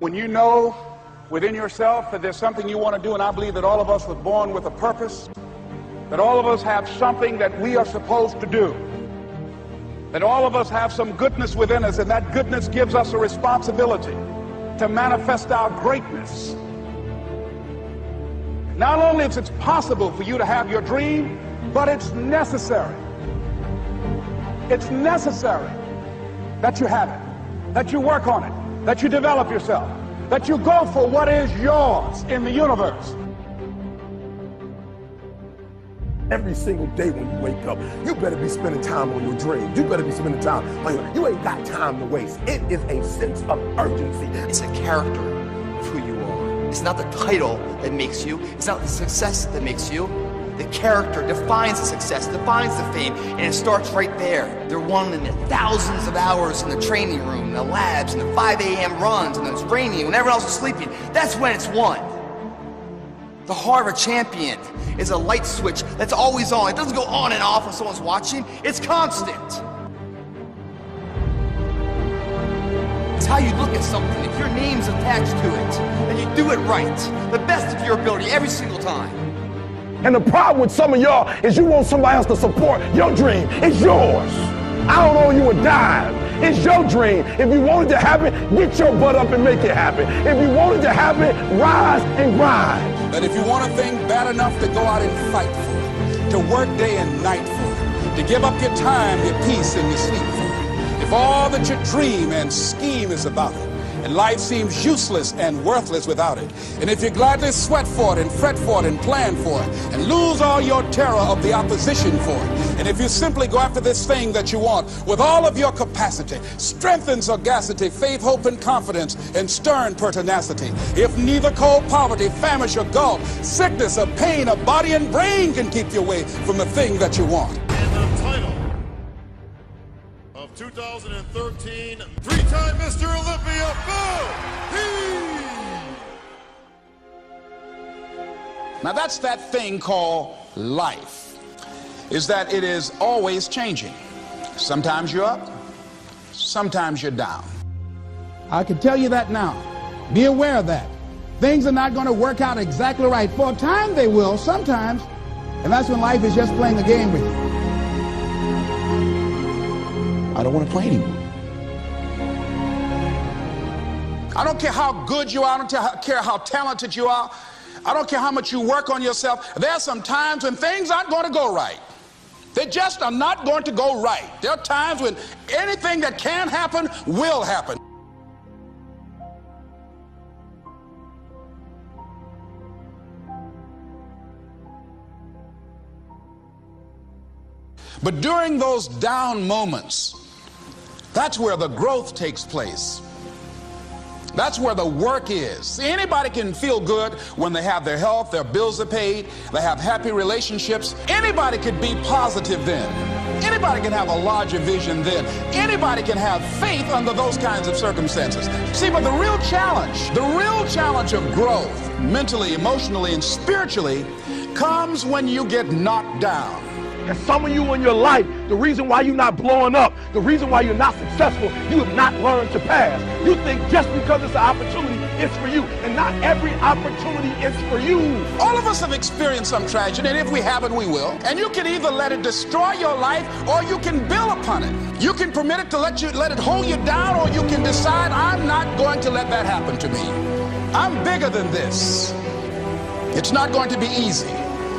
When you know within yourself that there's something you want to do, and I believe that all of us were born with a purpose, that all of us have something that we are supposed to do, that all of us have some goodness within us, and that goodness gives us a responsibility to manifest our greatness. Not only is it possible for you to have your dream, but it's necessary. It's necessary that you have it, that you work on it, that you develop yourself, that you go for what is yours in the universe. Every single day when you wake up, you better be spending time on your dreams. You better be spending time on you ain't got time to waste. It is a sense of urgency. It's a character of who you are. It's not the title that makes you. It's not the success that makes you. The character defines the success, defines the fame, and it starts right there. They're won in the thousands of hours in the training room, in the labs, in the 5 a.m. runs, and it's raining when everyone else is sleeping. That's when it's won. The heart of a champion is a light switch that's always on. It doesn't go on and off when someone's watching. It's constant. It's how you look at something. If your name's attached to it, and you do it right, the best of your ability every single time. And the problem with some of y'all is you want somebody else to support your dream. It's yours. I don't owe you a dime. It's your dream. If you want it to happen, get your butt up and make it happen. If you want it to happen, rise and grind. But if you want a thing bad enough to go out and fight for it, to work day and night for it, to give up your time, your peace, and your sleep for it, if all that you dream and scheme is about it, and life seems useless and worthless without it, and if you gladly sweat for it and fret for it and plan for it and lose all your terror of the opposition for it, and if you simply go after this thing that you want with all of your capacity, strength and sagacity, faith, hope, and confidence, and stern pertinacity, if neither cold poverty, famish, or gulf, sickness or pain of body and brain can keep you away from the thing that you want. And the title of 2013, three-time Mr. Olympia, Now that's that thing called life, is that it is always changing. Sometimes you're up, sometimes you're down. I can tell you that now. Be aware of that. Things are not going to work out exactly right. For a time they will, sometimes, and that's when life is just playing a game with you. I don't want to play anymore. I don't care how good you are, I don't care how talented you are, I don't care how much you work on yourself. There are some times when things aren't going to go right. They just are not going to go right. There are times when anything that can happen will happen. But during those down moments, that's where the growth takes place. That's where the work is. See, anybody can feel good when they have their health, their bills are paid, they have happy relationships. Anybody could be positive then. Anybody can have a larger vision then. Anybody can have faith under those kinds of circumstances. See, but the real challenge of growth, mentally, emotionally, and spiritually, comes when you get knocked down. And some of you in your life, the reason why you're not blowing up, the reason why you're not successful, you have not learned to pass. You think just because it's an opportunity, it's for you. And not every opportunity is for you. All of us have experienced some tragedy, and if we haven't, we will. And you can either let it destroy your life, or you can build upon it. You can permit it to let it hold you down, or you can decide, I'm not going to let that happen to me. I'm bigger than this. It's not going to be easy.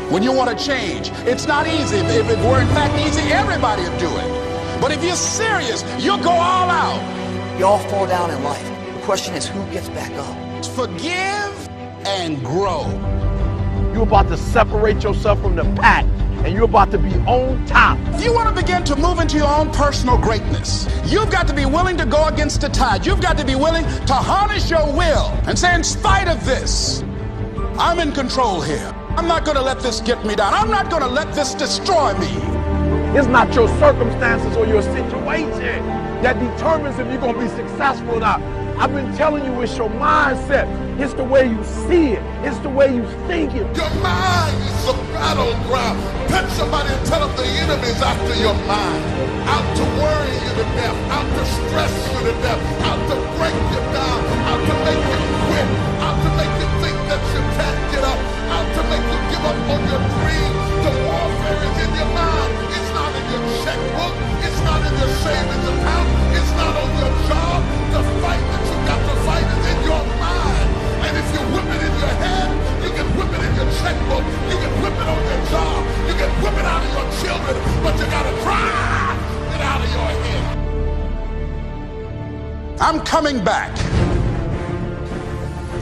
When you want to change, it's not easy. If it were in fact easy, everybody would do it. But if you're serious, you'll go all out. You all fall down in life. The question is, who gets back up? Forgive and grow. You're about to separate yourself from the pack, and you're about to be on top. If you want to begin to move into your own personal greatness, you've got to be willing to go against the tide. You've got to be willing to harness your will and say, in spite of this, I'm in control here. I'm not going to let this get me down. I'm not going to let this destroy me. It's not your circumstances or your situation that determines if you're going to be successful or not. I've been telling you, it's your mindset. It's the way you see it. It's the way you think it. Your mind is a battleground. Touch somebody and tell them the enemy's after your mind. Out to worry you to death. Out to stress you to death. Out to break you down. Out to make you coming back.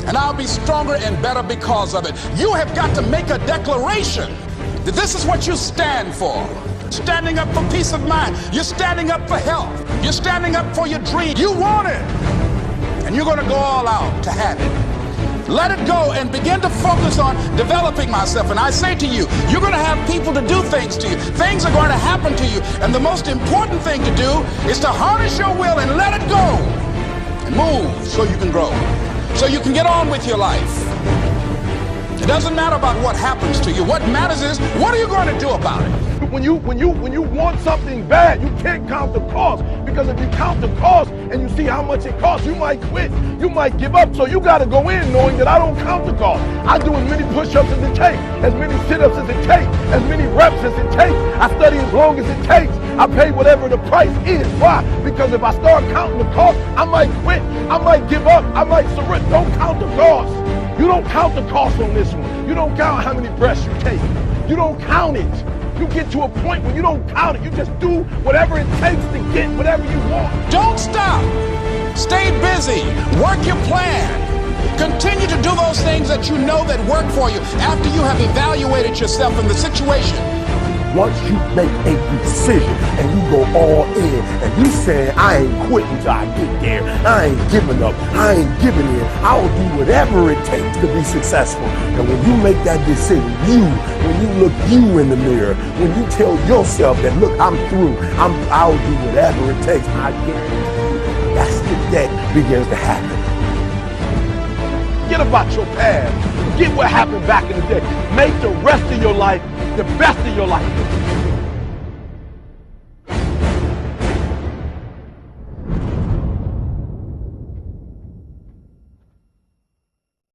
And I'll be stronger and better because of it. You have got to make a declaration that this is what you stand for. Standing up for peace of mind. You're standing up for health. You're standing up for your dream. You want it. And you're going to go all out to have it. Let it go and begin to focus on developing myself. And I say to you, you're going to have people to do things to you. Things are going to happen to you. And the most important thing to do is to harness your will and let it go. And move so you can grow. So you can get on with your life. It doesn't matter about what happens to you. What matters is, what are you going to do about it? When you want something bad, you can't count the cost, because if you count the cost and you see how much it costs, you might quit, you might give up. So you got to go in knowing that I don't count the cost. I do as many push-ups as it takes, as many sit-ups as it takes, as many reps as it takes. I study as long as it takes. I pay whatever the price is. Why? Because if I start counting the cost, I might quit, I might give up, I might surrender. Don't count the cost. You don't count the cost on this one. You don't count how many breaths you take. You don't count it. You get to a point where you don't count it. You just do whatever it takes to get whatever you want. Don't stop. Stay busy. Work your plan. Continue to do those things that you know that work for you after you have evaluated yourself in the situation. Once you make a decision and you go all in and you saying, I ain't quitting till I get there. I ain't giving up. I ain't giving in. I'll do whatever it takes to be successful. And when you make that decision, when you look you in the mirror, when you tell yourself that, look, I'm through. I'll do whatever it takes. I guarantee you, that's the that begins to happen. Forget about your past. Forget what happened back in the day. Make the rest of your life the best of your life.